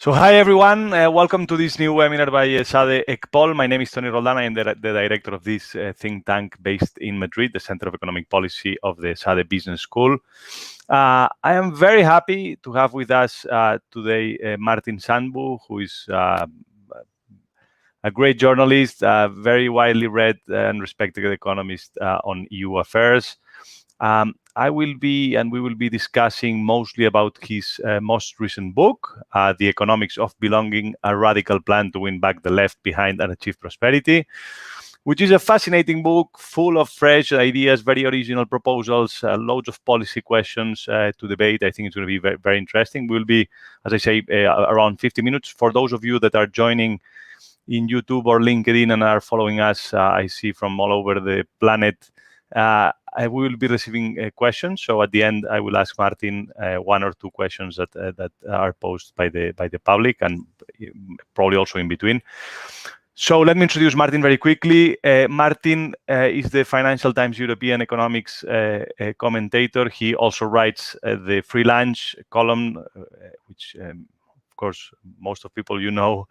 So hi everyone, welcome to this new webinar by EsadeEcPol. My name is Toni Roldan. I am the director of this think tank based in Madrid, the Center of Economic Policy of the ESADE Business School. I am very happy to have with us today Martin Sandbu, who is a great journalist, very widely read and respected economist on EU affairs. I will be, and we will be discussing mostly about his most recent book, The Economics of Belonging, a Radical Plan to Win Back the Left Behind and Achieve Prosperity, which is a fascinating book full of fresh ideas, very original proposals, loads of policy questions to debate. I think it's going to be very, very interesting. We'll be, as I say, around 50 minutes. For those of you that are joining in YouTube or LinkedIn and are following us, I see from all over the planet, we will be receiving questions. So at the end, I will ask Martin one or two questions that are posed by the public, and probably also in between. So let me introduce Martin very quickly. Martin is the Financial Times European economics commentator. He also writes the Free Lunch column, which of course, most of people you know.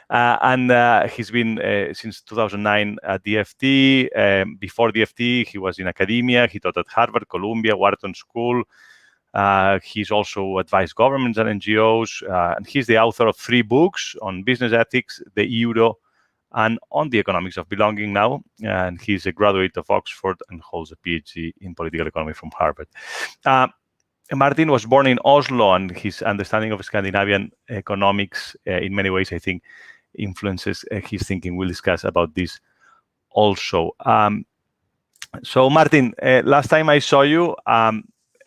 And he's been since 2009 at the FT. Before the FT, he was in academia. He taught at Harvard, Columbia, Wharton School. He's also advised governments and NGOs. And he's the author of 3 books on business ethics, the euro, and on the economics of belonging now. And he's a graduate of Oxford and holds a PhD in political economy from Harvard. Martin was born in Oslo, and his understanding of Scandinavian economics, in many ways, I think, influences his thinking. We'll discuss about this also. So, Martin, last time I saw you,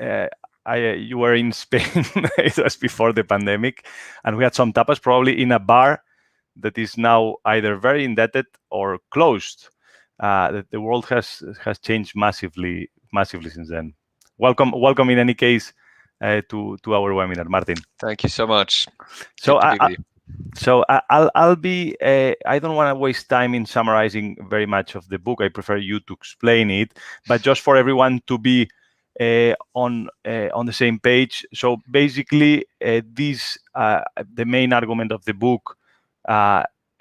you were in Spain. It was before the pandemic, and we had some tapas, probably in a bar that is now either very indebted or closed. The world has changed massively since then. Welcome in any case to our webinar, Martin. Thank you so much. So I'll be. I don't want to waste time in summarizing very much of the book. I prefer you to explain it, but just for everyone to be on the same page. So basically, the main argument of the book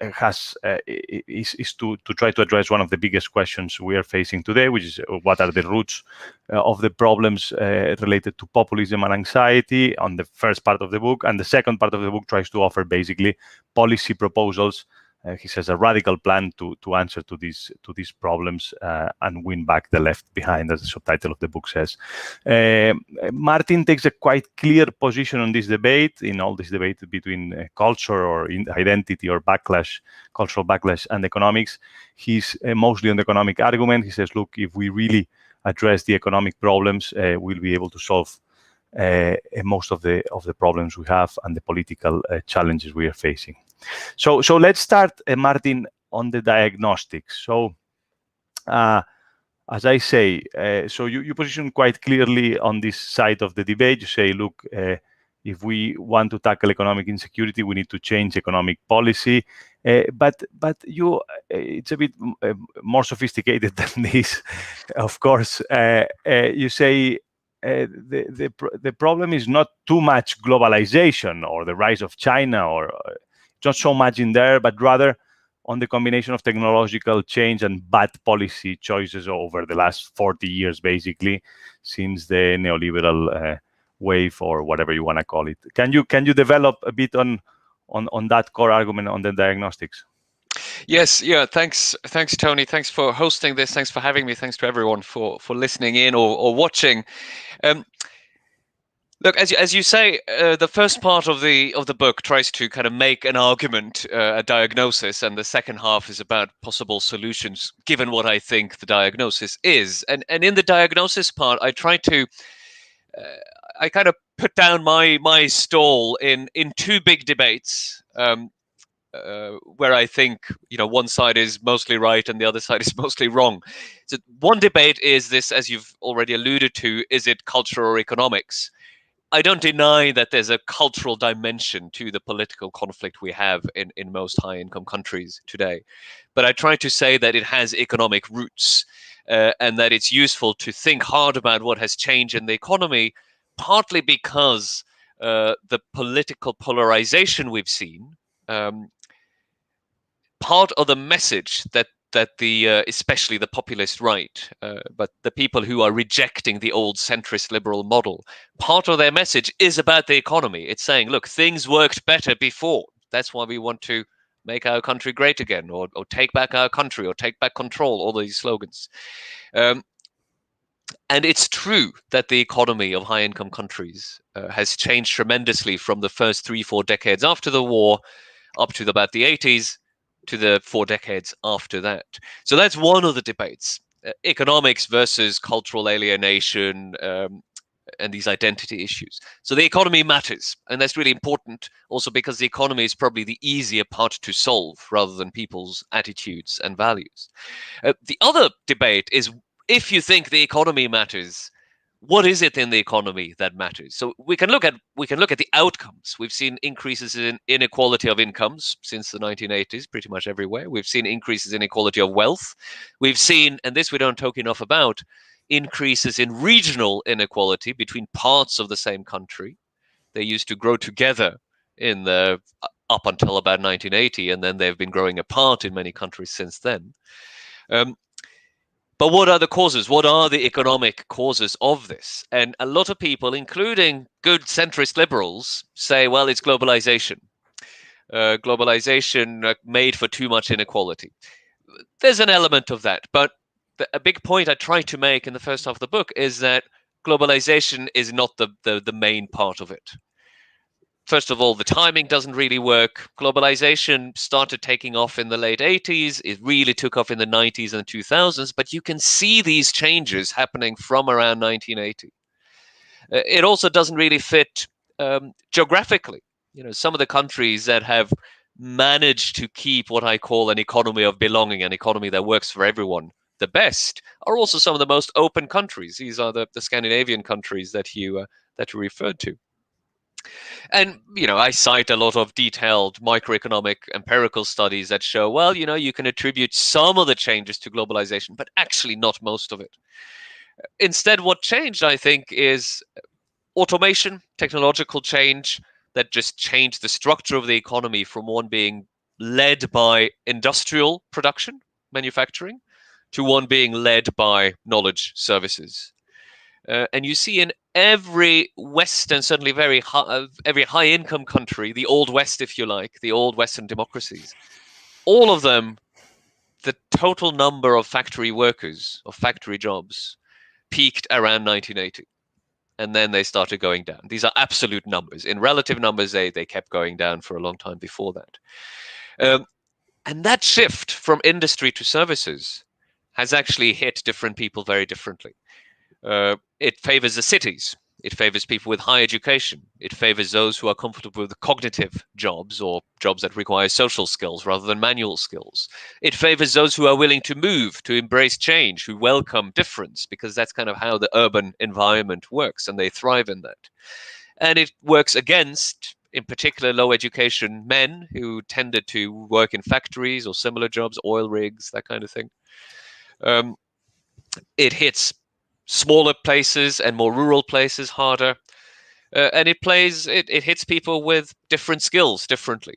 is to try to address one of the biggest questions we are facing today, which is what are the roots of the problems related to populism and anxiety on the first part of the book. And the second part of the book tries to offer basically policy proposals. He says a radical plan to answer to these problems and win back the left behind, as the subtitle of the book says. Martin takes a quite clear position on this debate, in all this debate between culture or identity or cultural backlash and economics. He's mostly on the economic argument. He says, look, if we really address the economic problems, we'll be able to solve most of the problems we have and the political challenges we are facing. So let's start, Martin, on the diagnostics. So as I say, so you position quite clearly on this side of the debate. You say, look, if we want to tackle economic insecurity, we need to change economic policy. But it's a bit more sophisticated than this. Of course, you say the problem is not too much globalization or the rise of China, or not so much in there, but rather on the combination of technological change and bad policy choices over the last 40 years, basically, since the neoliberal wave, or whatever you want to call it. Can you develop a bit on that core argument on the diagnostics? Yes, yeah. Thanks, Tony. Thanks for hosting this. Thanks for having me. Thanks to everyone for listening in or watching. Look, as you say, the first part of the book tries to kind of make an argument, a diagnosis, and the second half is about possible solutions, given what I think the diagnosis is. And in the diagnosis part, I try to, I kind of put down my stall in 2 big debates, where I think one side is mostly right and the other side is mostly wrong. So one debate is this, as you've already alluded to, is it culture or economics? I don't deny that there's a cultural dimension to the political conflict we have in most high-income countries today. But I try to say that it has economic roots, and that it's useful to think hard about what has changed in the economy, partly because the political polarization we've seen, part of the message that the especially the populist right, but the people who are rejecting the old centrist liberal model, part of their message is about the economy. It's saying, look, things worked better before. That's why we want to make our country great again, or take back our country, or take back control, all these slogans. And it's true that the economy of high-income countries has changed tremendously from the first 3-4 decades after the war up to about the 80s, to the 4 decades after that. So that's one of the debates, economics versus cultural alienation, and these identity issues. So the economy matters, and that's really important also because the economy is probably the easier part to solve rather than people's attitudes and values. The other debate is, if you think the economy matters, what is it in the economy that matters? So we can look at the outcomes. We've seen increases in inequality of incomes since the 1980s, pretty much everywhere. We've seen increases in inequality of wealth. We've seen, and this we don't talk enough about, increases in regional inequality between parts of the same country. They used to grow together in the up until about 1980, and then they've been growing apart in many countries since then. But what are the causes? What are the economic causes of this? And a lot of people, including good centrist liberals, say, well, it's globalization. Globalization made for too much inequality. There's an element of that. But a big point I try to make in the first half of the book is that globalization is not the main part of it. First of all, the timing doesn't really work. Globalization started taking off in the late 80s. It really took off in the 90s and 2000s, but you can see these changes happening from around 1980. It also doesn't really fit geographically. Some of the countries that have managed to keep what I call an economy of belonging, an economy that works for everyone, the best, are also some of the most open countries. These are the Scandinavian countries that you referred to. And, I cite a lot of detailed microeconomic empirical studies that show, well, you can attribute some of the changes to globalization, but actually not most of it. Instead, what changed, I think, is automation, technological change that just changed the structure of the economy from one being led by industrial production, manufacturing, to one being led by knowledge services. And you see in every Western, certainly every high-income country, the old West, if you like, the old Western democracies, all of them, the total number of factory workers, of factory jobs, peaked around 1980. And then they started going down. These are absolute numbers. In relative numbers, they kept going down for a long time before that. And that shift from industry to services has actually hit different people very differently. It favors the cities. It favors people with high education. It favors those who are comfortable with cognitive jobs, or jobs that require social skills rather than manual skills. It favors those who are willing to move, to embrace change, who welcome difference, because that's kind of how the urban environment works, and they thrive in that. And it works against, in particular, low education men who tended to work in factories or similar jobs, oil rigs, that kind of thing. It hits smaller places and more rural places harder, and it hits people with different skills differently,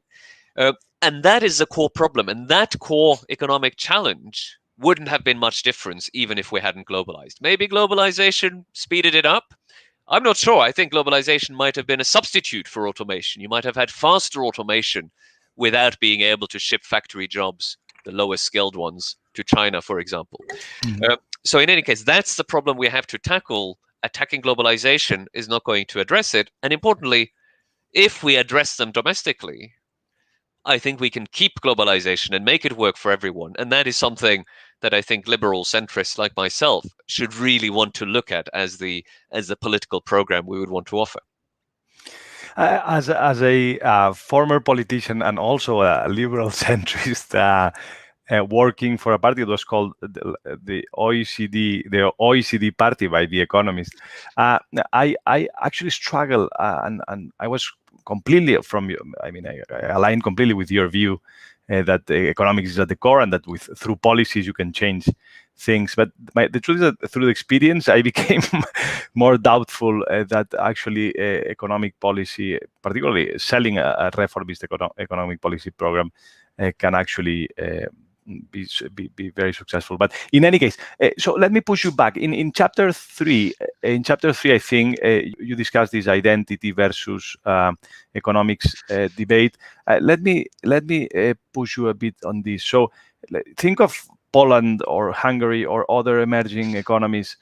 and that is the core problem. And that core economic challenge wouldn't have been much difference even if we hadn't globalized. Maybe globalization speeded it up. I'm not sure. I think globalization might have been a substitute for automation. You might have had faster automation without being able to ship factory jobs, the lowest skilled ones, to China, for example. Mm-hmm. So in any case, that's the problem we have to tackle. Attacking globalization is not going to address it. And importantly, if we address them domestically, I think we can keep globalization and make it work for everyone. And that is something that I think liberal centrists like myself should really want to look at as the political program we would want to offer. As a former politician and also a liberal centrist, working for a party that was called the OECD party by The Economist, I actually struggle, and I was completely I align completely with your view that economics is at the core, and that through policies you can change things. But the truth is that through the experience, I became more doubtful that actually economic policy, particularly selling a reformist economic policy program, can actually be very successful. But in any case, so let me push you back. In chapter 3, I think you discuss this identity versus economics debate. Let me push you a bit on this. So think of Poland or Hungary or other emerging economies.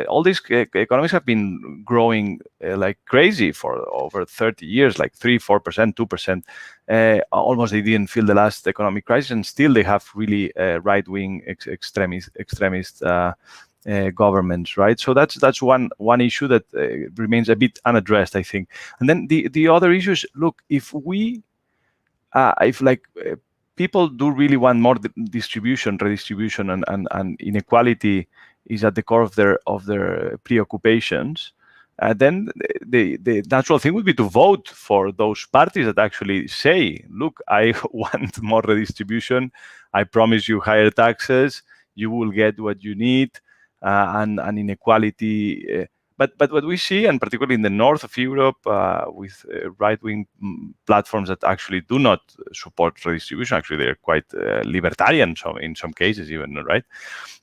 All these economies have been growing like crazy for over 30 years, like 3-4%, 2%. Almost they didn't feel the last economic crisis, and still they have really right-wing extremist governments, right? So that's one issue that remains a bit unaddressed, I think. And then the other issues, look, if people do really want more redistribution, and inequality is at the core of their preoccupations, then the natural thing would be to vote for those parties that actually say, look, I want more redistribution, I promise you higher taxes, you will get what you need, and inequality. But what we see, and particularly in the north of Europe, with right-wing platforms that actually do not support redistribution, actually they're quite libertarian, so in some cases even, right?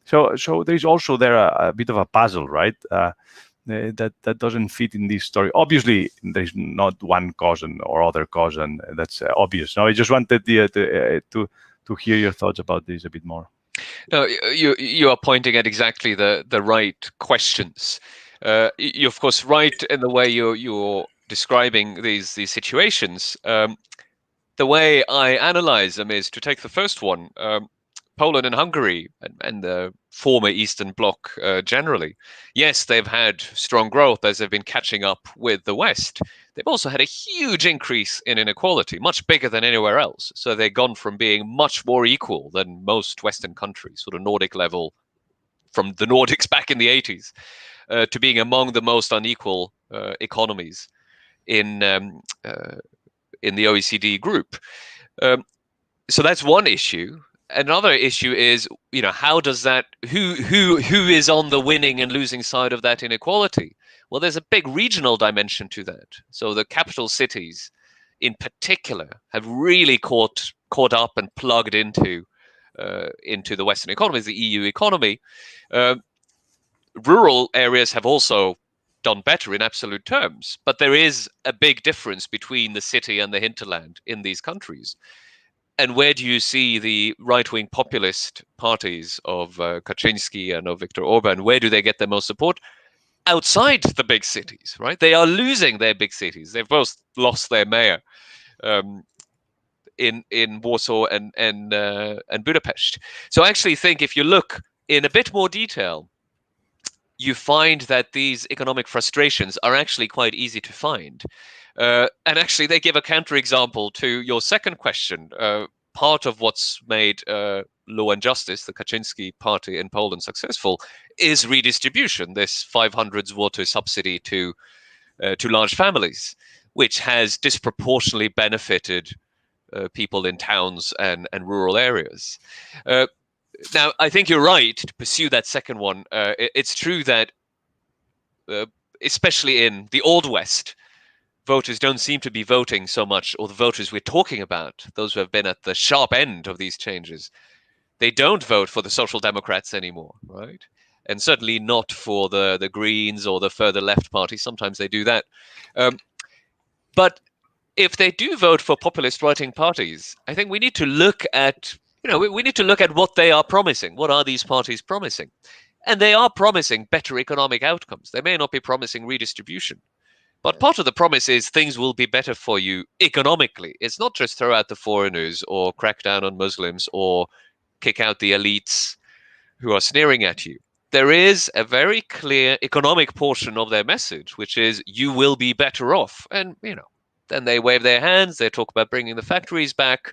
So there's also there a bit of a puzzle, right? That doesn't fit in this story. Obviously, there's not one cause or other cause, and that's obvious. No, I just wanted to hear your thoughts about this a bit more. No, you are pointing at exactly the right questions. You're of course right in the way you're describing these situations. The way I analyze them is to take the first one, Poland and Hungary and the former Eastern Bloc generally. Yes, they've had strong growth as they've been catching up with the West. They've also had a huge increase in inequality, much bigger than anywhere else. So they've gone from being much more equal than most Western countries, sort of Nordic level, from the Nordics back in the 80s, to being among the most unequal economies in the OECD group. So that's one issue. Another issue is, how does that, who is on the winning and losing side of that inequality? Well, there's a big regional dimension to that. So the capital cities in particular have really caught up and plugged into the Western economies, the EU economy. Rural areas have also done better in absolute terms, but there is a big difference between the city and the hinterland in these countries. And where do you see the right-wing populist parties of Kaczynski and of Viktor Orban? Where do they get their most support? Outside the big cities, right? They are losing their big cities. They've both lost their mayor in Warsaw and Budapest. So I actually think if you look in a bit more detail, you find that these economic frustrations are actually quite easy to find. And actually, they give a counterexample to your second question. Part of what's made Law and Justice, the Kaczynski party in Poland, successful is redistribution, this 500 zloty subsidy to large families, which has disproportionately benefited people in towns and rural areas. Now, I think you're right to pursue that second one. It's true that, especially in the Old West, voters don't seem to be voting so much, or the voters we're talking about, those who have been at the sharp end of these changes, they don't vote for the Social Democrats anymore, right? And certainly not for the Greens or the further left party. Sometimes they do that. But if they do vote for populist right-wing parties, I think we need to look at we need to look at what they are promising. What are these parties promising? And they are promising better economic outcomes. They may not be promising redistribution, but part of the promise is things will be better for you economically. It's not just throw out the foreigners or crack down on Muslims or kick out the elites who are sneering at you. There is a very clear economic portion of their message, which is you will be better off. And, then they wave their hands. They talk about bringing the factories back.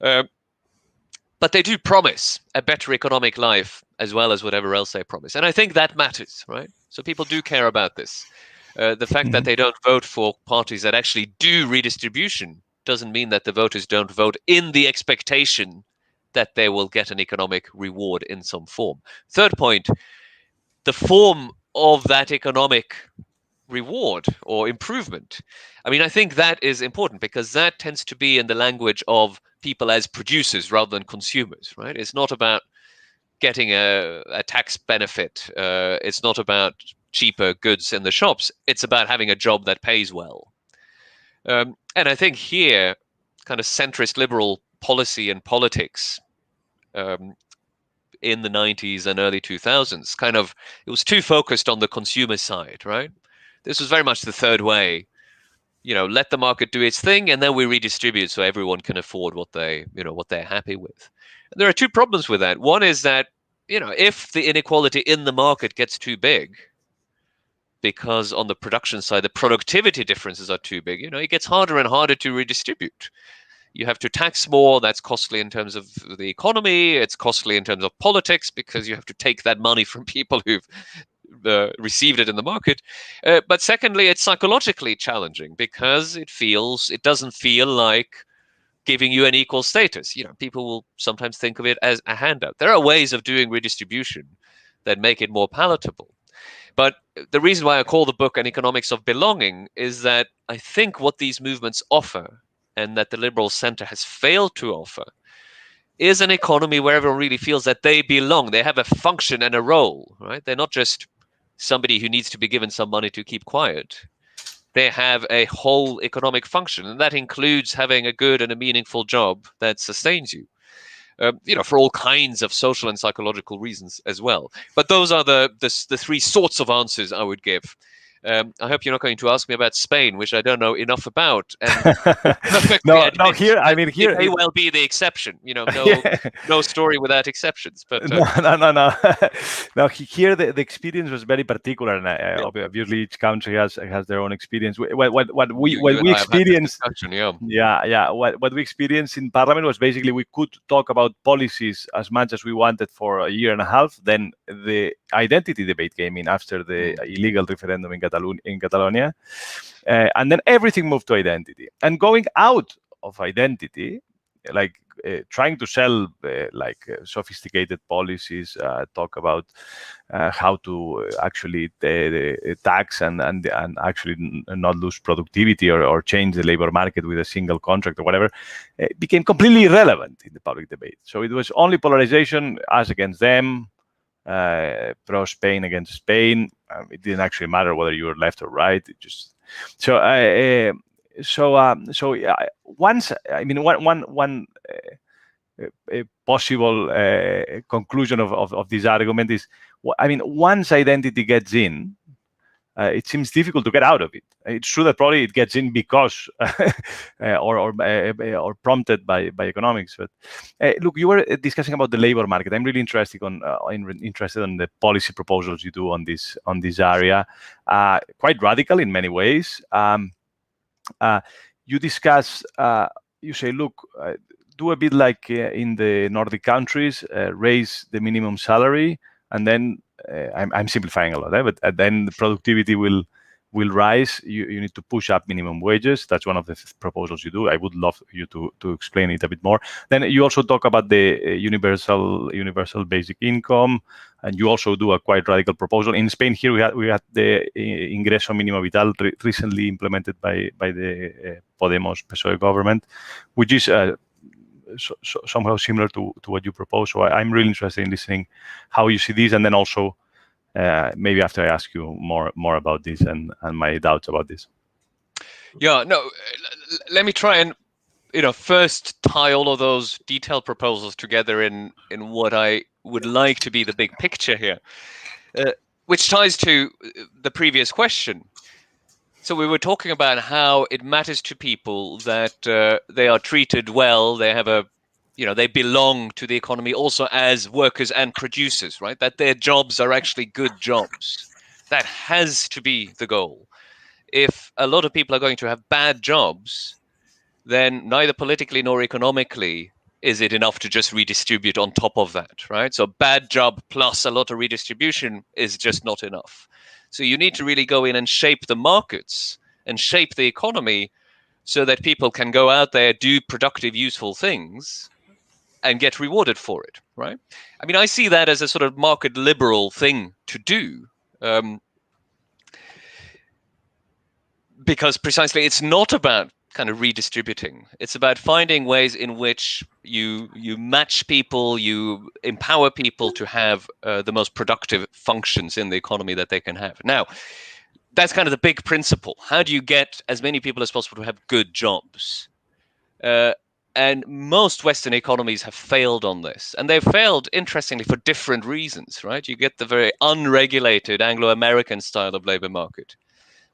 But they do promise a better economic life as well as whatever else they promise. And I think that matters, right? So people do care about this. The fact that they don't vote for parties that actually do redistribution doesn't mean that the voters don't vote in the expectation that they will get an economic reward in some form. Third point, the form of that economic reward or improvement. I mean, I think that is important because that tends to be in the language of people as producers rather than consumers, right? It's not about getting a tax benefit. It's not about cheaper goods in the shops. It's about having a job that pays well. And I think here, kind of centrist liberal policy and politics in the 90s and early 2000s, it was too focused on the consumer side, right? This was very much the third way. Let the market do its thing, and then we redistribute so everyone can afford what they're happy with. And there are two problems with that. One is that, if the inequality in the market gets too big, because on the production side, the productivity differences are too big, it gets harder and harder to redistribute. You have to tax more. That's costly in terms of the economy. It's costly in terms of politics because you have to take that money from people who've received it in the market. But secondly, it's psychologically challenging because it doesn't feel like giving you an equal status. People will sometimes think of it as a handout. There are ways of doing redistribution that make it more palatable. But the reason why I call the book An Economics of Belonging is that I think what these movements offer, and that the liberal center has failed to offer, is an economy where everyone really feels that they belong. They have a function and a role, right? They're not just somebody who needs to be given some money to keep quiet. They have a whole economic function, and that includes having a good and a meaningful job that sustains you, for all kinds of social and psychological reasons as well. But those are the three sorts of answers I would give. I hope you're not going to ask me about Spain, which I don't know enough about. And no, here it may well be the exception. No story without exceptions. But no. No, here the experience was very particular, and obviously each country has their own experience. What we experienced, what we experienced in Parliament was basically we could talk about policies as much as we wanted for a year and a half. Then the identity debate came in after the illegal referendum in Catalonia, and then everything moved to identity. And going out of identity, like trying to sell sophisticated policies, talk about how to actually tax and actually not lose productivity or change the labor market with a single contract or whatever, became completely irrelevant in the public debate. So it was only polarization, us against them, pro Spain against Spain. It didn't actually matter whether you were left or right. It just once, I mean, one possible conclusion of this argument is, I mean, once identity gets in, it seems difficult to get out of it. It's true that probably it gets in because or prompted by economics. But look, you were discussing about the labor market. I'm really interested in the policy proposals you do on this area. Quite radical in many ways. You discuss. You say, look, do a bit like in the Nordic countries, raise the minimum salary, and then I'm simplifying a lot, but then the productivity will rise. You need to push up minimum wages. That's one of the proposals you do. I would love you to explain it a bit more. Then you also talk about the universal basic income, and you also do a quite radical proposal. In Spain, here we had the Ingreso Mínimo Vital recently implemented by the Podemos PSOE government, which is somehow similar to what you propose. So I'm really interested in listening how you see this, and then also maybe after I ask you more about this and my doubts about this. Yeah, no, let me try and first tie all of those detailed proposals together in what I would like to be the big picture here, which ties to the previous question. So we were talking about how it matters to people that they are treated well. They have they belong to the economy also as workers and producers, right? That their jobs are actually good jobs. That has to be the goal. If a lot of people are going to have bad jobs, then neither politically nor economically is it enough to just redistribute on top of that, right? So bad job plus a lot of redistribution is just not enough. So you need to really go in and shape the markets and shape the economy so that people can go out there, do productive, useful things, and get rewarded for it, right? I mean, I see that as a sort of market liberal thing to do, because precisely it's not about kind of redistributing. It's about finding ways in which you match people, you empower people to have the most productive functions in the economy that they can have. Now, that's kind of the big principle. How do you get as many people as possible to have good jobs? And most Western economies have failed on this. And they've failed, interestingly, for different reasons, right? You get the very unregulated Anglo-American style of labor market,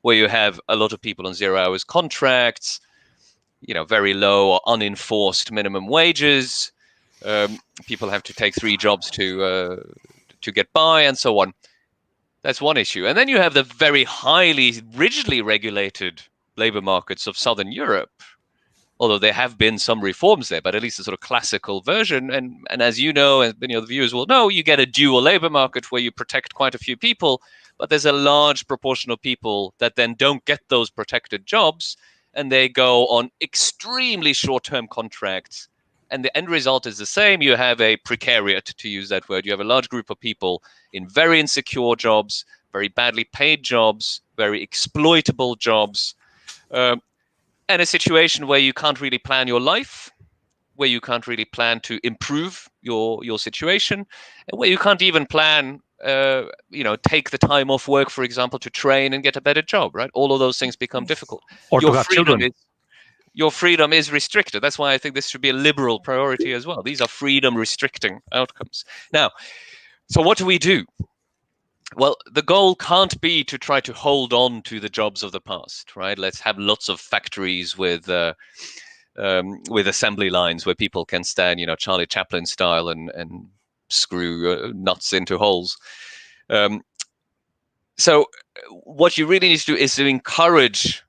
where you have a lot of people on 0 hours contracts, very low or unenforced minimum wages. People have to take 3 jobs to get by, and so on. That's one issue. And then you have the very highly, rigidly regulated labor markets of Southern Europe, although there have been some reforms there, but at least a sort of classical version. And as you know, and many of the viewers will know, you get a dual labor market where you protect quite a few people, but there's a large proportion of people that then don't get those protected jobs, and they go on extremely short-term contracts. And the end result is the same. You have a precariat, to use that word. You have a large group of people in very insecure jobs, very badly paid jobs, very exploitable jobs, and a situation where you can't really plan your life, where you can't really plan to improve your situation, and where you can't even plan, take the time off work, for example, to train and get a better job, right? All of those things become difficult. Or to have children. Your freedom is restricted. That's why I think this should be a liberal priority as well. These are freedom-restricting outcomes. Now, so what do we do? Well, the goal can't be to try to hold on to the jobs of the past, right? Let's have lots of factories with assembly lines where people can stand, Charlie Chaplin style, and screw nuts into holes. So what you really need to do is to encourage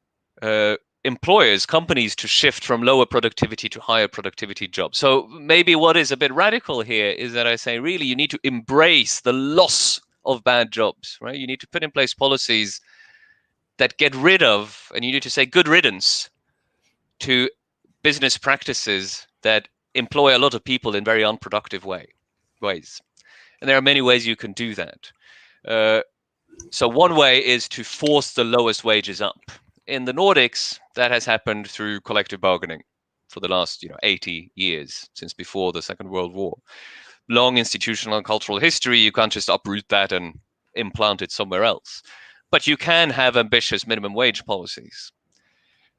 employers, companies, to shift from lower productivity to higher productivity jobs. So maybe what is a bit radical here is that I say, really, you need to embrace the loss of bad jobs, right? You need to put in place policies that get rid of, and you need to say good riddance to business practices that employ a lot of people in very unproductive ways. And there are many ways you can do that. So one way is to force the lowest wages up. In the Nordics, that has happened through collective bargaining for the last 80 years, since before the Second World War. Long institutional and cultural history. You can't just uproot that and implant it somewhere else. But you can have ambitious minimum wage policies.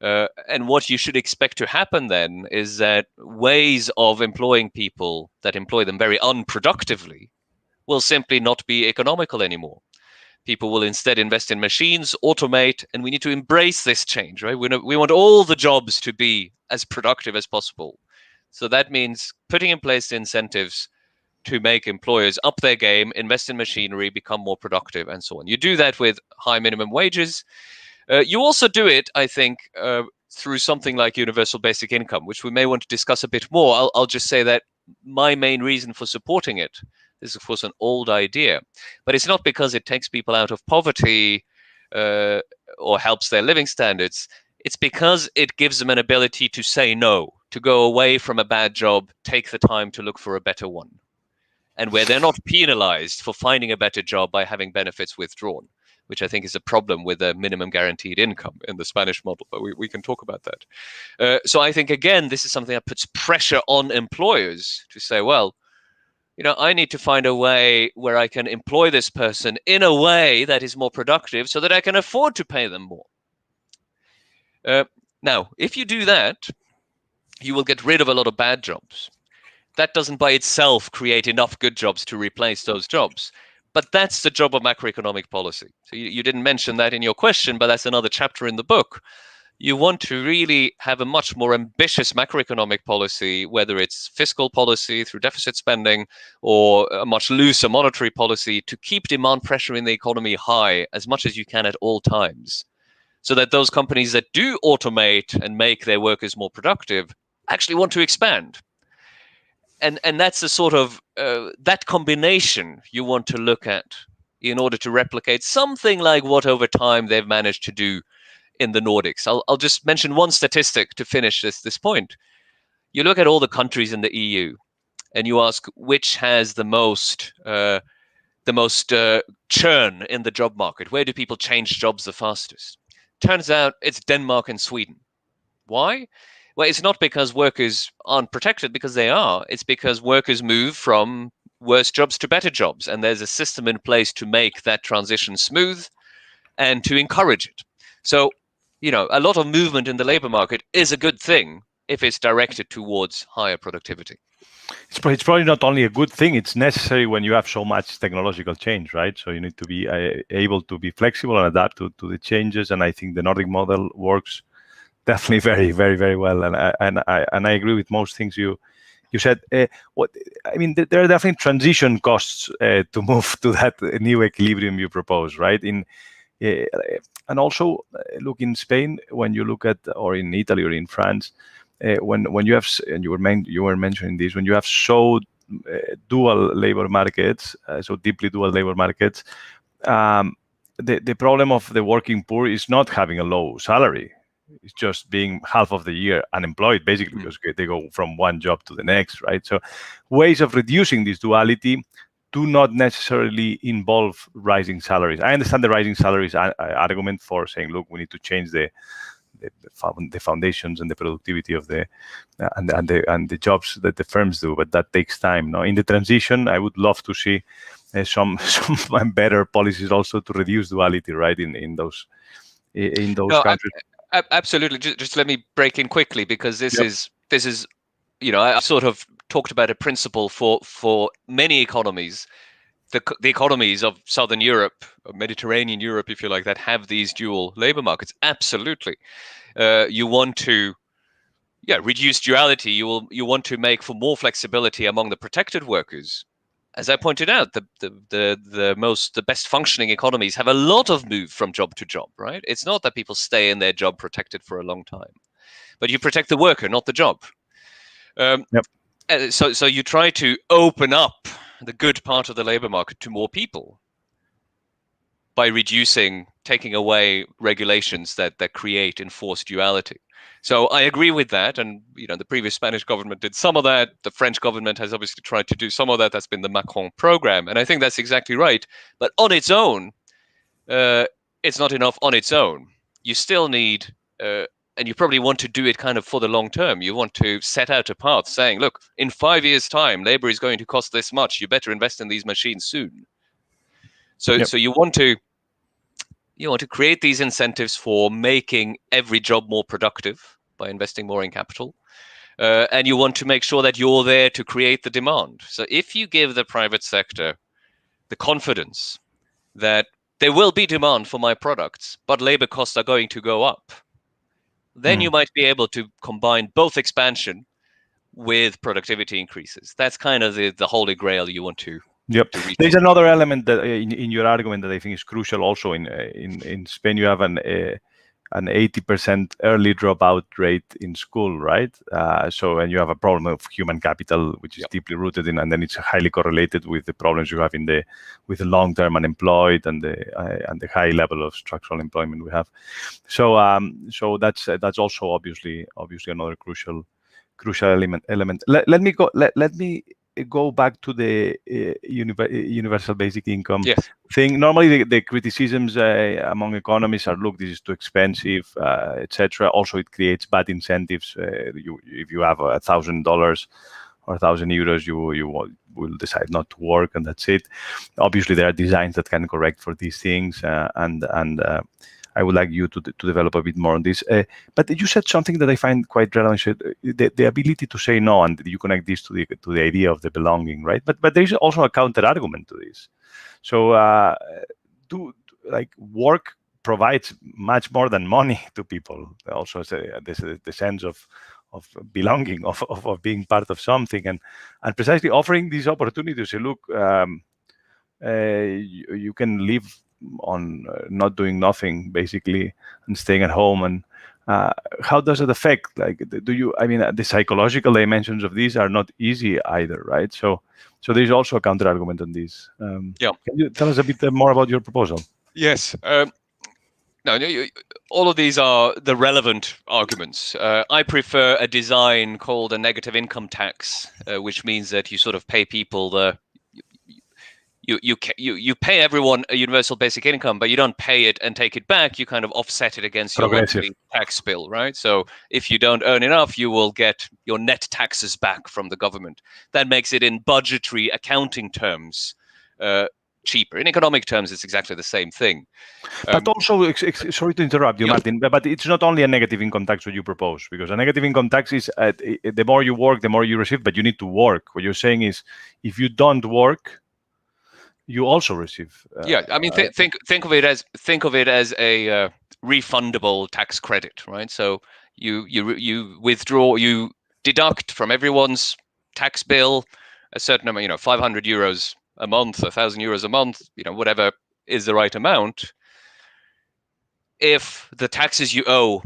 And what you should expect to happen then is that ways of employing people that employ them very unproductively will simply not be economical anymore. People will instead invest in machines, automate, and we need to embrace this change, right? We want all the jobs to be as productive as possible. So that means putting in place the incentives to make employers up their game, invest in machinery, become more productive, and so on. You do that with high minimum wages. You also do it, I think, through something like universal basic income, which we may want to discuss a bit more. I'll just say that my main reason for supporting it, this is, of course, an old idea, but it's not because it takes people out of poverty or helps their living standards. It's because it gives them an ability to say no, to go away from a bad job, take the time to look for a better one, and where they're not penalized for finding a better job by having benefits withdrawn, which I think is a problem with a minimum guaranteed income in the Spanish model, but we can talk about that. So I think, again, this is something that puts pressure on employers to say, well, I need to find a way where I can employ this person in a way that is more productive so that I can afford to pay them more. Now, if you do that, you will get rid of a lot of bad jobs. That doesn't by itself create enough good jobs to replace those jobs. But that's the job of macroeconomic policy. So you didn't mention that in your question, but that's another chapter in the book. You want to really have a much more ambitious macroeconomic policy, whether it's fiscal policy through deficit spending or a much looser monetary policy, to keep demand pressure in the economy high as much as you can at all times, so that those companies that do automate and make their workers more productive actually want to expand. And that's the sort of that combination you want to look at in order to replicate something like what over time they've managed to do in the Nordics. I'll just mention one statistic to finish this point. You look at all the countries in the EU, and you ask which has the most churn in the job market. Where do people change jobs the fastest? Turns out it's Denmark and Sweden. Why? Well, it's not because workers aren't protected, because they are. It's because workers move from worse jobs to better jobs, and there's a system in place to make that transition smooth and to encourage it. So, a lot of movement in the labor market is a good thing if it's directed towards higher productivity. It's probably not only a good thing, it's necessary when you have so much technological change, right? So you need to be able to be flexible and adapt to the changes. And I think the Nordic model works definitely very, very, very well. And I agree with most things you said. There are definitely transition costs to move to that new equilibrium you propose, right? And also, look, in Spain, when you look at, or in Italy or in France, when you have, and you were mentioning this, when you have so dual labor markets, so deeply dual labor markets, the problem of the working poor is not having a low salary. It's just being half of the year unemployed, basically, because they go from one job to the next, right? So ways of reducing this duality do not necessarily involve rising salaries. I understand the rising salaries argument for saying, look, we need to change the foundations and the productivity of the jobs that the firms do, but that takes time. Now, in the transition, I would love to see some better policies also to reduce duality, right? In those countries. Absolutely. Just let me break in quickly, because this is I sort of talked about a principle for many economies. The economies of Southern Europe, or Mediterranean Europe, if you like, that have these dual labor markets. Absolutely. You want to reduce duality. You want to make for more flexibility among the protected workers. As I pointed out, the best functioning economies have a lot of move from job to job, right? It's not that people stay in their job protected for a long time, but you protect the worker, not the job. So you try to open up the good part of the labor market to more people by taking away regulations that create enforced duality. So I agree with that, and the previous Spanish government did some of that. The French government has obviously tried to do some of that. That's been the Macron program, and I think that's exactly right. But on its own, it's not enough on its own. You still need, and you probably want to do it kind of for the long term. You want to set out a path saying, look, in 5 years' time, labor is going to cost this much. You better invest in these machines soon. So you want to create these incentives for making every job more productive by investing more in capital. And you want to make sure that you're there to create the demand. So if you give the private sector the confidence that there will be demand for my products, but labor costs are going to go up, then you might be able to combine both expansion with productivity increases. That's kind of the holy grail you want to. There's another element that in your argument that I think is crucial. Also, in Spain, you have an 80% early dropout rate in school, right? So, and you have a problem of human capital, which is deeply rooted in, and then it's highly correlated with the problems you have with the long-term unemployed and the high level of structural employment we have. So, that's also obviously another crucial element. Let me go back to the universal basic income thing. Normally, the criticisms among economists are, look, this is too expensive, etc. Also, it creates bad incentives. If you have $1,000 or €1,000, you will decide not to work, and that's it. Obviously, there are designs that can correct for these things, and I would like you to develop a bit more on this. But you said something that I find quite relevant. The ability to say no, and you connect this to the idea of the belonging, right? But there is also a counter argument to this. So work provides much more than money to people. Also, the sense of belonging, of being part of something, and precisely offering these opportunities. Say, look, you can live on not doing nothing, basically, and staying at home. And how does it affect? The psychological dimensions of these are not easy either, right? So there's also a counter argument on this. Can you tell us a bit more about your proposal? Yes. No, all of these are the relevant arguments. I prefer a design called a negative income tax, which means that you sort of pay people you pay everyone a universal basic income, but you don't pay it and take it back. You kind of offset it against your monthly tax bill, right? So if you don't earn enough, you will get your net taxes back from the government. That makes it, in budgetary accounting terms, cheaper. In economic terms, it's exactly the same thing. But also, sorry to interrupt you, yeah. Martin, but it's not only a negative income tax what you propose, because a negative income tax is the more you work, the more you receive, but you need to work. What you're saying is, if you don't work, you also receive. Yeah, I mean, think of it as a refundable tax credit, right? So you withdraw, you deduct from everyone's tax bill a certain amount, 500 euros a month, 1,000 euros a month, whatever is the right amount. If the taxes you owe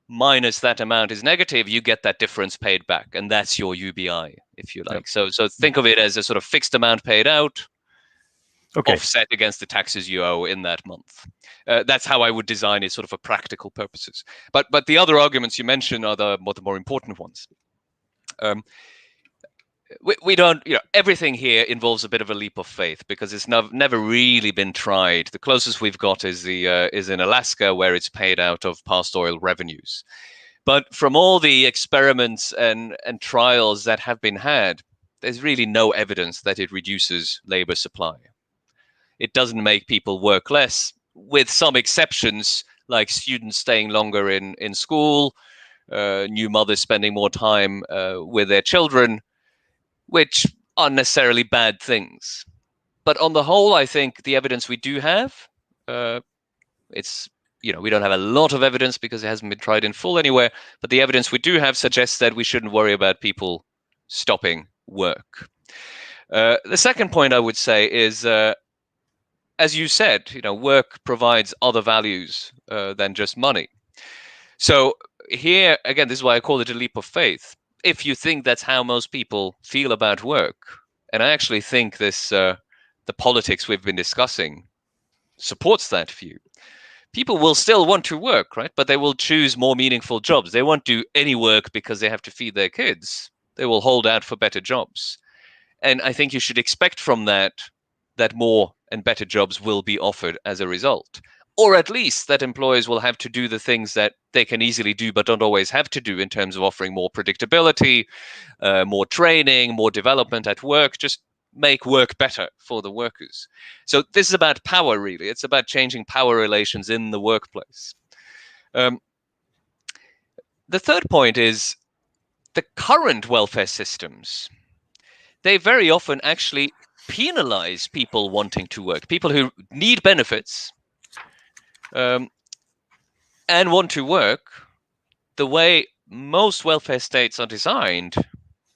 minus that amount is negative, you get that difference paid back, and that's your UBI, if you like. So think of it as a sort of fixed amount paid out, offset against the taxes you owe in that month. That's how I would design it, sort of for practical purposes. But the other arguments you mentioned are the more important ones. We don't, everything here involves a bit of a leap of faith, because it's never really been tried. The closest we've got is in Alaska, where it's paid out of past oil revenues. But from all the experiments and trials that have been had, there's really no evidence that it reduces labor supply. It doesn't make people work less, with some exceptions, like students staying longer in school, new mothers spending more time with their children, which aren't necessarily bad things. But on the whole, I think the evidence we do have, it's, we don't have a lot of evidence because it hasn't been tried in full anywhere, but the evidence we do have suggests that we shouldn't worry about people stopping work. The second point I would say is, as you said, work provides other values than just money. So here, again, this is why I call it a leap of faith. If you think that's how most people feel about work, and I actually think this, the politics we've been discussing supports that view, people will still want to work, right? But they will choose more meaningful jobs. They won't do any work because they have to feed their kids. They will hold out for better jobs. And I think you should expect from that more and better jobs will be offered as a result. Or at least that employers will have to do the things that they can easily do but don't always have to do, in terms of offering more predictability, more training, more development at work, just make work better for the workers. So this is about power, really. It's about changing power relations in the workplace. The third point is the current welfare systems. They very often actually penalize people wanting to work, people who need benefits and want to work. The way most welfare states are designed,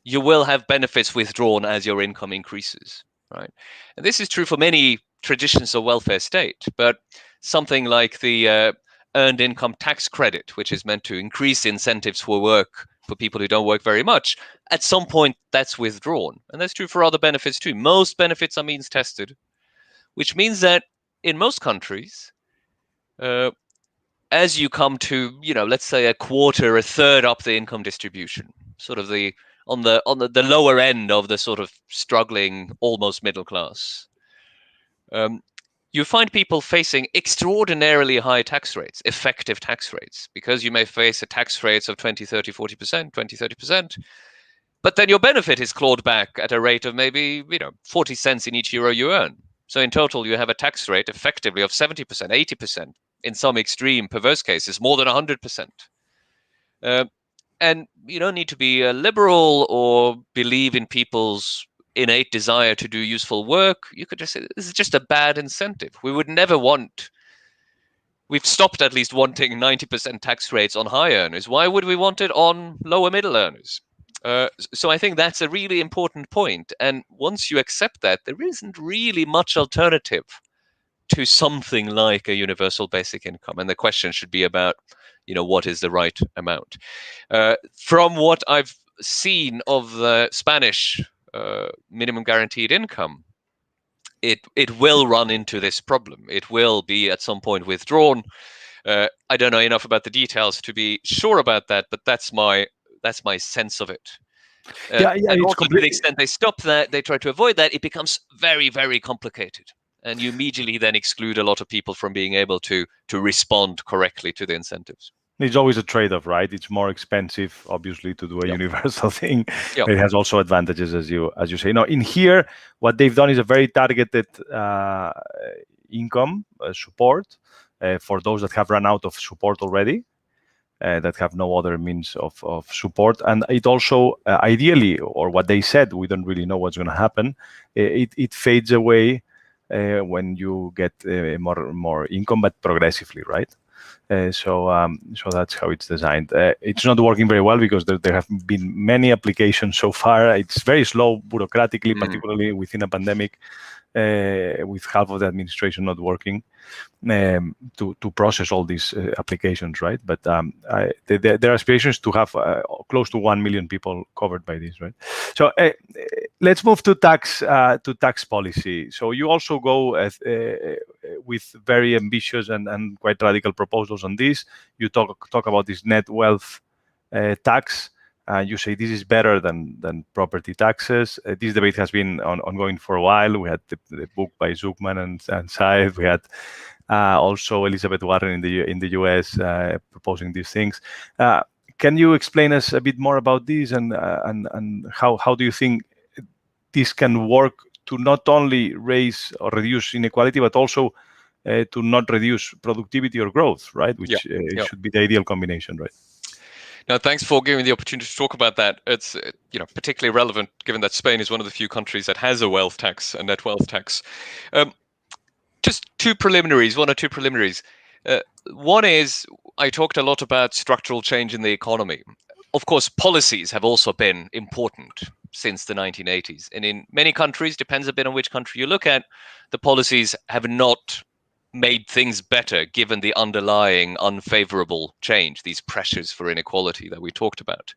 you will have benefits withdrawn as your income increases, right? And this is true for many traditions of welfare state, but something like the earned income tax credit, which is meant to increase incentives for work for people who don't work very much, at some point that's withdrawn. And that's true for other benefits too. Most benefits are means tested, which means that in most countries, as you come to, let's say a quarter, a third up the income distribution, sort of on the lower end of the sort of struggling almost middle class, you find people facing extraordinarily high tax rates, effective tax rates, because you may face a tax rates of 20, 30, 40%, 20, 30%, but then your benefit is clawed back at a rate of maybe, 40 cents in each euro you earn. So in total, you have a tax rate effectively of 70%, 80%, in some extreme perverse cases, more than 100%. And you don't need to be a liberal or believe in people's innate desire to do useful work. You could just say this is just a bad incentive. We've stopped at least wanting 90% tax rates on high earners. Why would we want it on lower middle earners? So I think that's a really important point. And once you accept that, there isn't really much alternative to something like a universal basic income. And the question should be about, what is the right amount? From what I've seen of the Spanish minimum guaranteed income, it will run into this problem. It will be at some point withdrawn. I don't know enough about the details to be sure about that, but that's my sense of it. Yeah, and it's also to the completely. extent they stop that, they try to avoid that, it becomes very, very complicated. And you immediately then exclude a lot of people from being able to respond correctly to the incentives. It's always a trade-off, right? It's more expensive, obviously, to do a universal thing. Yep. But it has also advantages, as you say. Now, in here, what they've done is a very targeted income support for those that have run out of support already, that have no other means of support. And it also, ideally, or what they said, we don't really know what's going to happen. It fades away when you get more income, but progressively, right? So that's how it's designed. It's not working very well because there have been many applications so far. It's very slow bureaucratically, particularly within a pandemic, with half of the administration not working to process all these applications, right? But their aspiration is to have close to 1 million people covered by this, right? So let's move to tax policy. So you also go with very ambitious and quite radical proposals on this. You talk about this net wealth tax. You say this is better than property taxes. This debate has been ongoing for a while. We had the book by Zuckman and Said. We had also Elizabeth Warren in the US proposing these things. Can you explain us a bit more about this and how do you think this can work to not only raise or reduce inequality, but also to not reduce productivity or growth, right? Which should be the ideal combination, right? Now, thanks for giving me the opportunity to talk about that. It's particularly relevant given that Spain is one of the few countries that has a wealth tax, a net wealth tax. Just one or two preliminaries. One is, I talked a lot about structural change in the economy. Of course, policies have also been important since the 1980s. And in many countries, depends a bit on which country you look at, the policies have not made things better given the underlying unfavorable change, these pressures for inequality that we talked about.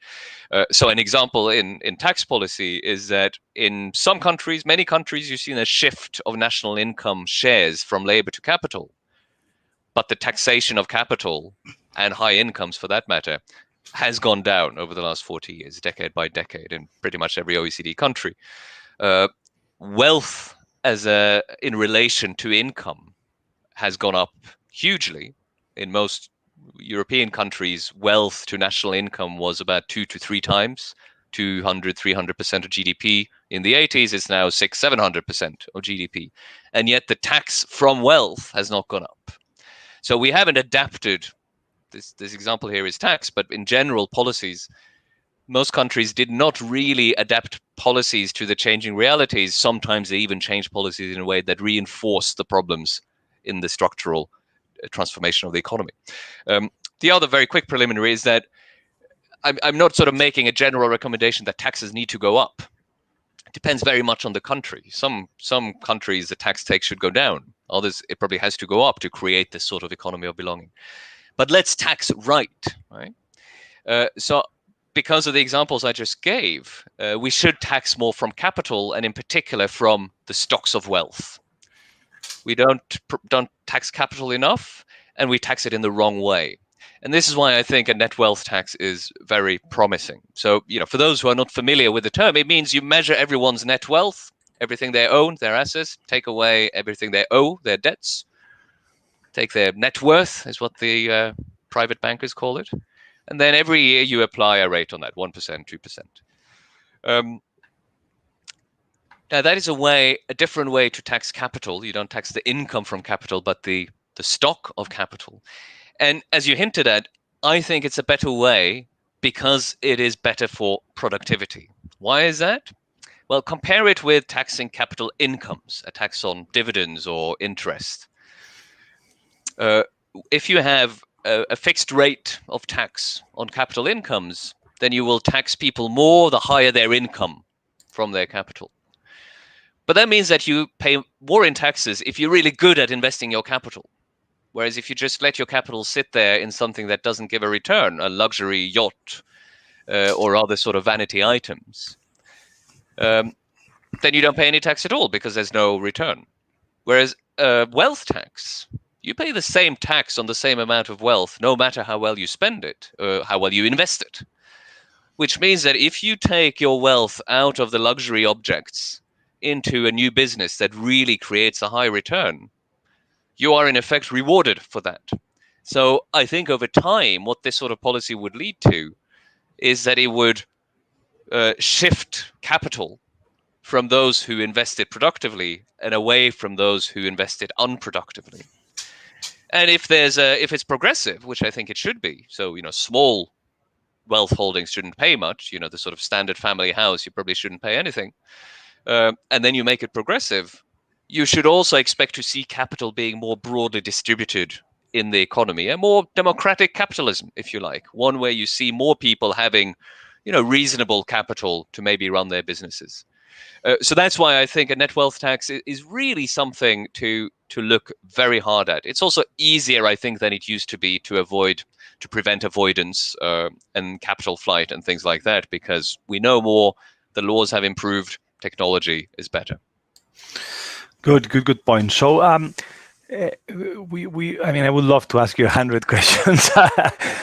So an example in tax policy is that in some countries, many countries, you've seen a shift of national income shares from labor to capital. But the taxation of capital and high incomes, for that matter, has gone down over the last 40 years, decade by decade, in pretty much every OECD country. Wealth in relation to income has gone up hugely. In most European countries, wealth to national income was about 2 to 3 times, 200, 300% of GDP. In the 80s, it's now 600, 700% of GDP. And yet the tax from wealth has not gone up. So we haven't adapted. This example here is tax, but in general policies, most countries did not really adapt policies to the changing realities. Sometimes they even change policies in a way that reinforce the problems in the structural transformation of the economy. The other very quick preliminary is that I'm not sort of making a general recommendation that taxes need to go up. It depends very much on the country. Some countries, the tax take should go down. Others, it probably has to go up to create this sort of economy of belonging. But let's tax right? So because of the examples I just gave, we should tax more from capital and in particular from the stocks of wealth. We don't tax capital enough, and we tax it in the wrong way. And this is why I think a net wealth tax is very promising. So, for those who are not familiar with the term, it means you measure everyone's net wealth, everything they own, their assets, take away everything they owe, their debts, take their net worth, is what the private bankers call it. And then every year you apply a rate on that, 1%, 2%. Now, that is a different way to tax capital. You don't tax the income from capital, but the stock of capital. And as you hinted at, I think it's a better way because it is better for productivity. Why is that? Well, compare it with taxing capital incomes, a tax on dividends or interest. If you have a fixed rate of tax on capital incomes, then you will tax people more the higher their income from their capital. But that means that you pay more in taxes if you're really good at investing your capital. Whereas if you just let your capital sit there in something that doesn't give a return, a luxury yacht or other sort of vanity items, then you don't pay any tax at all because there's no return. Whereas wealth tax you pay the same tax on the same amount of wealth, no matter how well you spend it, or how well you invest it. Which means that if you take your wealth out of the luxury objects into a new business that really creates a high return, you are in effect rewarded for that. So I think over time, what this sort of policy would lead to is that it would shift capital from those who invested productively and away from those who invested unproductively. And if it's progressive, which I think it should be, so small wealth holdings shouldn't pay much. The sort of standard family house, you probably shouldn't pay anything. And then you make it progressive. You should also expect to see capital being more broadly distributed in the economy, a more democratic capitalism, if you like, one where you see more people having, reasonable capital to maybe run their businesses. So that's why I think a net wealth tax is really something to look very hard at. It's also easier, I think, than it used to be to prevent avoidance and capital flight and things like that, because we know more, the laws have improved, technology is better. Good point. So I mean, I would love to ask you 100 questions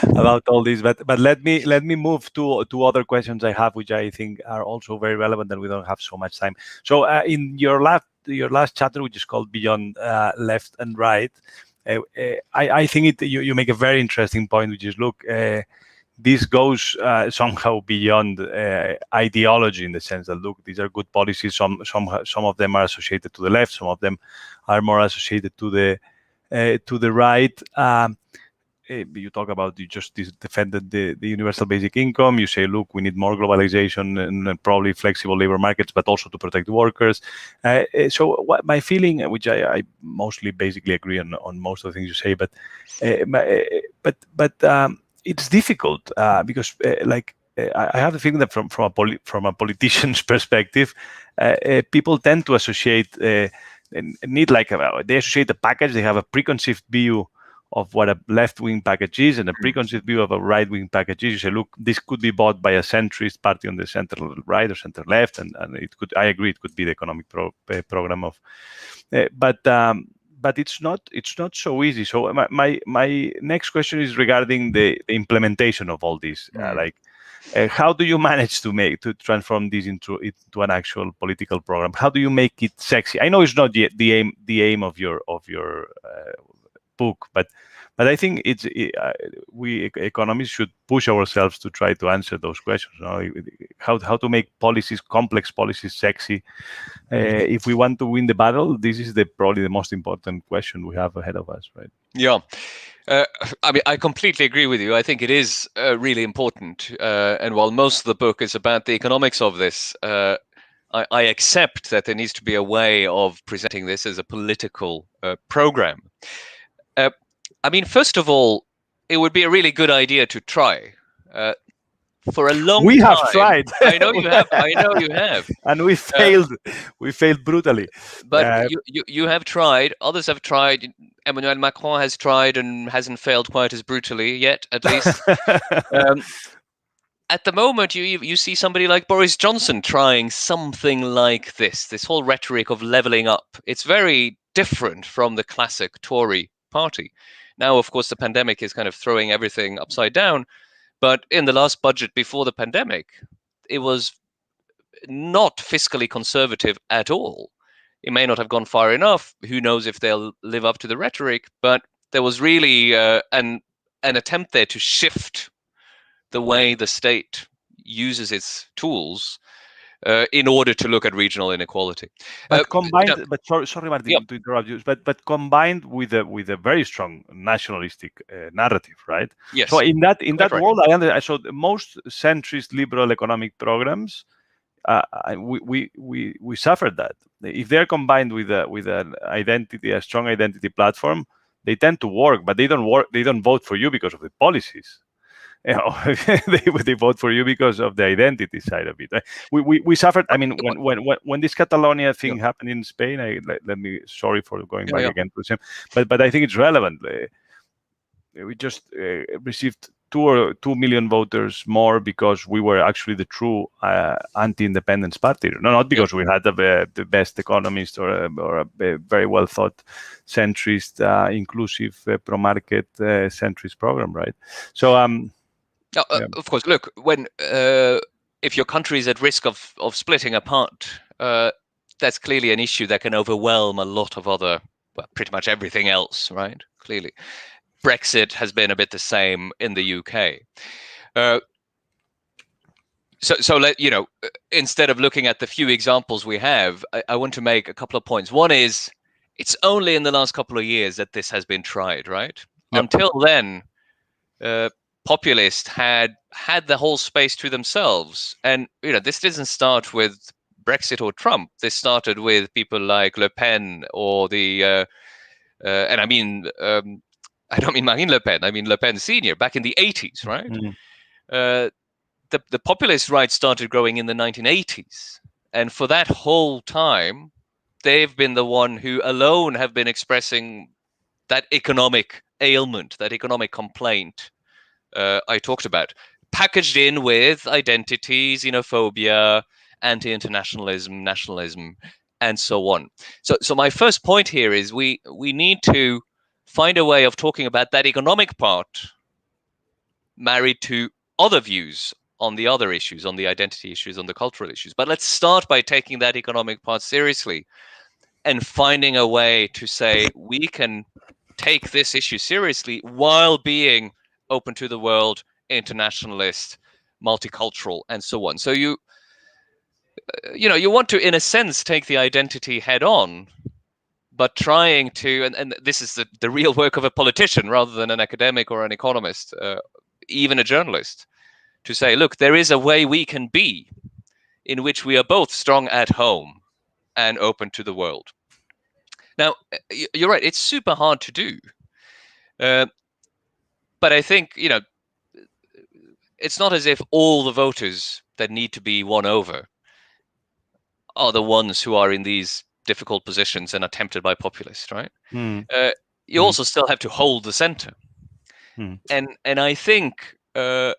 about all this, but let me move to other questions I have, which I think are also very relevant, and we don't have so much time. So in your last chapter, which is called Beyond Left and Right, I think you make a very interesting point, which is, look, this goes somehow beyond ideology, in the sense that, look, these are good policies. Some of them are associated to the left, some of them are more associated to the right. You talk about, you just defended the universal basic income. You say, look, we need more globalization and probably flexible labor markets, but also to protect workers. So what my feeling, which I mostly basically agree on most of the things you say, but it's difficult because I have the feeling that from a politician's perspective, people tend to associate they associate the package. They have a preconceived view of what a left-wing package is and a preconceived view of a right-wing package is. You say, look, this could be bought by a centrist party on the center right or center left, and it could. I agree, it could be the economic program of, but it's not so easy. So my next question is regarding the implementation of all this. How do you manage to transform this into an actual political program? How do you make it sexy? I know it's not the aim of your book, but I think we economists should push ourselves to try to answer those questions. How to make complex policies sexy. If we want to win the battle, this is probably the most important question we have ahead of us, right? Yeah. I mean, I completely agree with you. I think it is really important. And while most of the book is about the economics of this, I accept that there needs to be a way of presenting this as a political program. I mean, first of all, it would be a really good idea to try. For a long time. We have tried. I know you have. I know you have. And we failed. We failed brutally. But you have tried. Others have tried. Emmanuel Macron has tried and hasn't failed quite as brutally yet, at least. At the moment, you see somebody like Boris Johnson trying something like this whole rhetoric of levelling up. It's very different from the classic Tory party. Now, of course, the pandemic is kind of throwing everything upside down. But in the last budget before the pandemic, it was not fiscally conservative at all. It may not have gone far enough. Who knows if they'll live up to the rhetoric? But there was really an attempt there to shift the way the state uses its tools in order to look at regional inequality. But combined, sorry, Martin, to interrupt you. But combined with a very strong nationalistic narrative, right? Yes. So in that world, I saw most centrist liberal economic programs. We suffered that. If they're combined with an identity, a strong identity platform, they tend to work. But they don't work. They don't vote for you because of the policies. They vote for you because of the identity side of it. We suffered. I mean, when this Catalonia thing happened in Spain, sorry for going back again to the same, but I think it's relevant. We just received 2 million voters more because we were actually the true anti-independence party. No, not because we had the best economist or a very well thought centrist, inclusive, pro-market centrist program, right? So, of course, look, when if your country is at risk of splitting apart, that's clearly an issue that can overwhelm a lot of other, well, pretty much everything else, right? Clearly. Brexit has been a bit the same in the UK. So let instead of looking at the few examples we have, I want to make a couple of points. One is, it's only in the last couple of years that this has been tried, right? Yep. Until then, populists had the whole space to themselves, and this didn't start with Brexit or Trump. This started with people like Le Pen or and I mean. I don't mean Marine Le Pen. I mean Le Pen Senior back in the 80s, right? Mm-hmm. The populist right started growing in the 1980s, and for that whole time, they've been the one who alone have been expressing that economic ailment, that economic complaint I talked about, packaged in with identity, xenophobia, anti-internationalism, nationalism, and so on. So my first point here is we need to find a way of talking about that economic part married to other views on the other issues, on the identity issues, on the cultural issues. But let's start by taking that economic part seriously and finding a way to say we can take this issue seriously while being open to the world, internationalist, multicultural, and so on. So you want to, in a sense, take the identity head on, but trying to, and this is the real work of a politician rather than an academic or an economist, even a journalist, to say, look, there is a way we can be in which we are both strong at home and open to the world. Now, you're right, it's super hard to do. But I think, it's not as if all the voters that need to be won over are the ones who are in these difficult positions and are tempted by populists, right? You also still have to hold the center. And I think there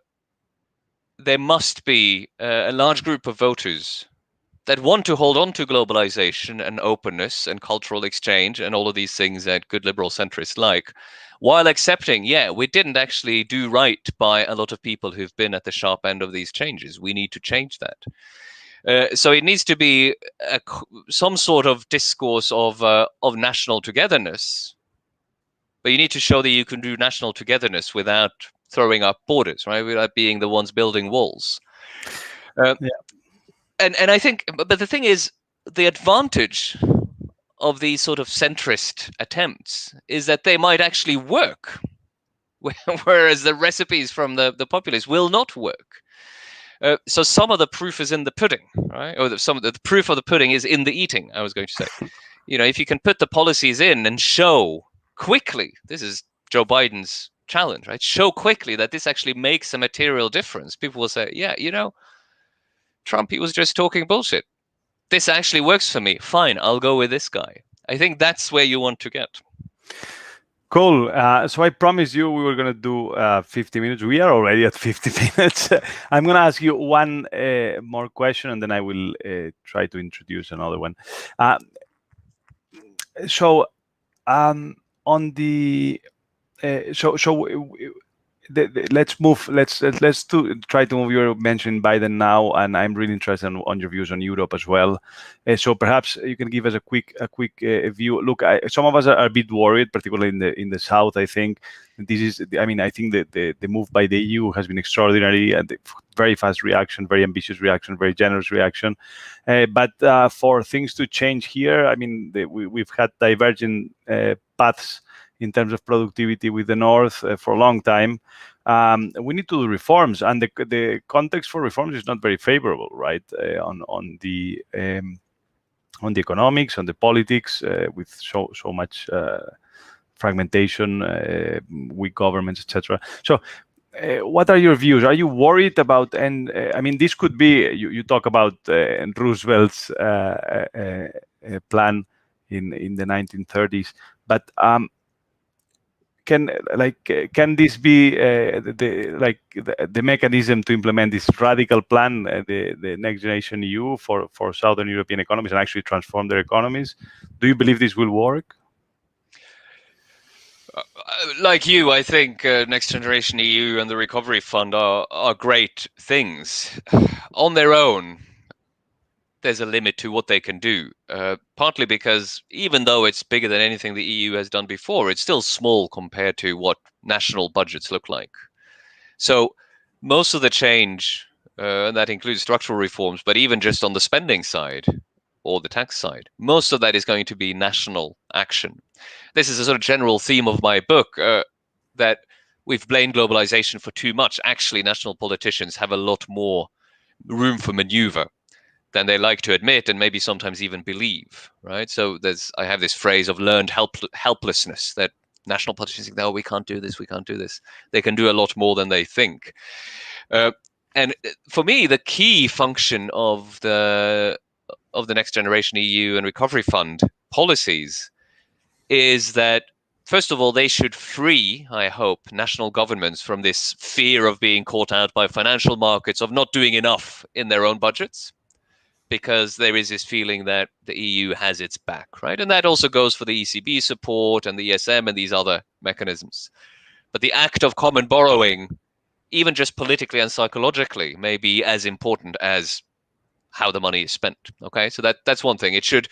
must be a large group of voters that want to hold on to globalization and openness and cultural exchange and all of these things that good liberal centrists like, while accepting, we didn't actually do right by a lot of people who've been at the sharp end of these changes. We need to change that. So it needs to be some sort of discourse of national togetherness, but you need to show that you can do national togetherness without throwing up borders, right? Without being the ones building walls. And I think, but the thing is, the advantage of these sort of centrist attempts is that they might actually work, whereas the recipes from the populists will not work. So some of the proof is in the pudding, right? Or some of the proof of the pudding is in the eating, I was going to say. If you can put the policies in and show quickly, this is Joe Biden's challenge, right? Show quickly that this actually makes a material difference. People will say, Trump, he was just talking bullshit. This actually works for me. Fine, I'll go with this guy. I think that's where you want to get. Cool. So I promised you we were going to do 50 minutes. We are already at 50 minutes. I'm going to ask you one more question, and then I will try to introduce another one. On the let's move. Let's try to move. You're mentioning Biden now, and I'm really interested on your views on Europe as well. So perhaps you can give us a quick view. Look, some of us are a bit worried, particularly in the south. I think this is. I think the move by the EU has been extraordinary and very fast reaction, very ambitious reaction, very generous reaction. But for things to change here, we've had divergent paths in terms of productivity with the North for a long time. We need to do reforms, and the context for reforms is not very favorable, right? On the economics, on the politics, with so much fragmentation, weak governments, etc. So, what are your views? Are you worried about? And this could be. You talk about Roosevelt's plan in the 1930s, but can this be the mechanism to implement this radical plan, the Next Generation EU for Southern European economies and actually transform their economies? Do you believe this will work? Like you, I think Next Generation EU and the Recovery Fund are great things. On their own, there's a limit to what they can do, partly because even though it's bigger than anything the EU has done before, it's still small compared to what national budgets look like. So most of the change, and that includes structural reforms, but even just on the spending side or the tax side, most of that is going to be national action. This is a sort of general theme of my book, that we've blamed globalization for too much. Actually, national politicians have a lot more room for maneuver than they like to admit and maybe sometimes even believe, right? So I have this phrase of learned helplessness, that national politicians think, no, we can't do this, we can't do this. They can do a lot more than they think. And for me, the key function of the Next Generation EU and Recovery Fund policies is that, first of all, they should free, I hope, national governments from this fear of being caught out by financial markets, of not doing enough in their own budgets, because there is this feeling that the EU has its back, right? And that also goes for the ECB support and the ESM and these other mechanisms. But the act of common borrowing, even just politically and psychologically, may be as important as how the money is spent, okay? So that's one thing. It should,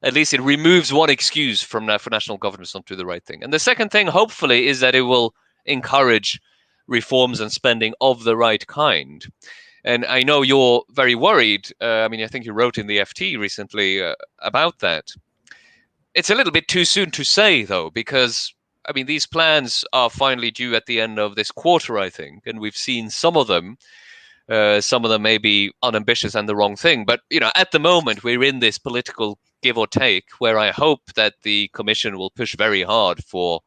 at least it removes one excuse for national governments not to do the right thing. And the second thing, hopefully, is that it will encourage reforms and spending of the right kind. And I know you're very worried. I think you wrote in the FT recently about that. It's a little bit too soon to say, though, because, these plans are finally due at the end of this quarter, I think. And we've seen some of them. Some of them may be unambitious and the wrong thing. But, at the moment, we're in this political give or take where I hope that the Commission will push very hard for,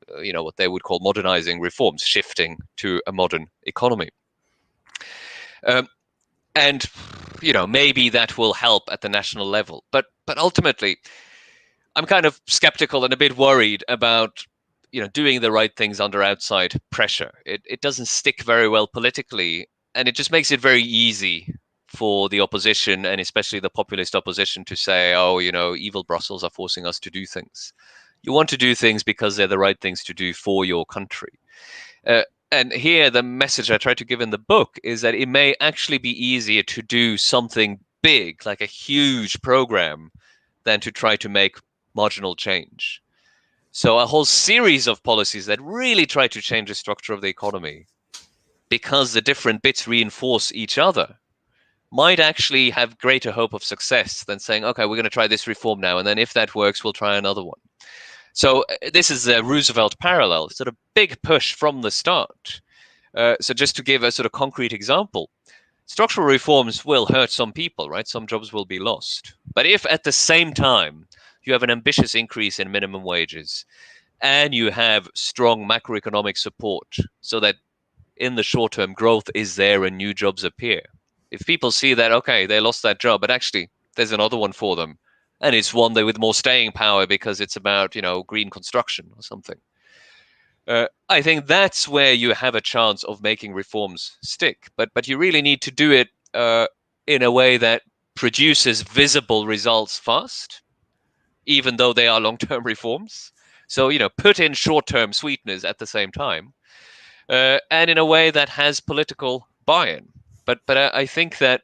what they would call modernizing reforms, shifting to a modern economy. And maybe that will help at the national level, but ultimately, I'm kind of skeptical and a bit worried about doing the right things under outside pressure. It doesn't stick very well politically, and it just makes it very easy for the opposition, and especially the populist opposition, to say, "Oh, evil Brussels are forcing us to do things." You want to do things because they're the right things to do for your country. And here, the message I try to give in the book is that it may actually be easier to do something big, like a huge program, than to try to make marginal change. So a whole series of policies that really try to change the structure of the economy, because the different bits reinforce each other, might actually have greater hope of success than saying, okay, we're going to try this reform now, and then if that works, we'll try another one. So this is a Roosevelt parallel, sort of big push from the start. So just to give a sort of concrete example, structural reforms will hurt some people, right? Some jobs will be lost. But if at the same time you have an ambitious increase in minimum wages and you have strong macroeconomic support so that in the short term growth is there and new jobs appear, if people see that, okay, they lost that job, but actually there's another one for them, and it's one with more staying power because it's about, green construction or something. I think that's where you have a chance of making reforms stick. But you really need to do it in a way that produces visible results fast, even though they are long-term reforms. So, put in short-term sweeteners at the same time, and in a way that has political buy-in. But I think that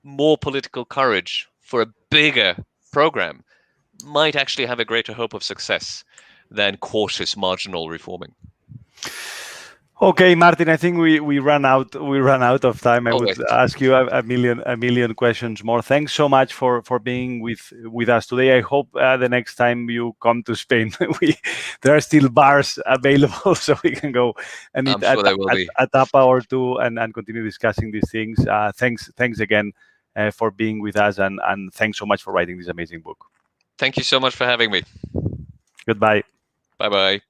more political courage for a bigger program might actually have a greater hope of success than cautious marginal reforming. Okay, Martin, I think we ran out of time. I would ask you a million questions more. Thanks so much for being with us today. I hope the next time you come to Spain, there are still bars available, so we can go and eat a tapa or two and continue discussing these things. Thanks again for being with us, and thanks so much for writing this amazing book. Thank you so much for having me. Goodbye. Bye-bye.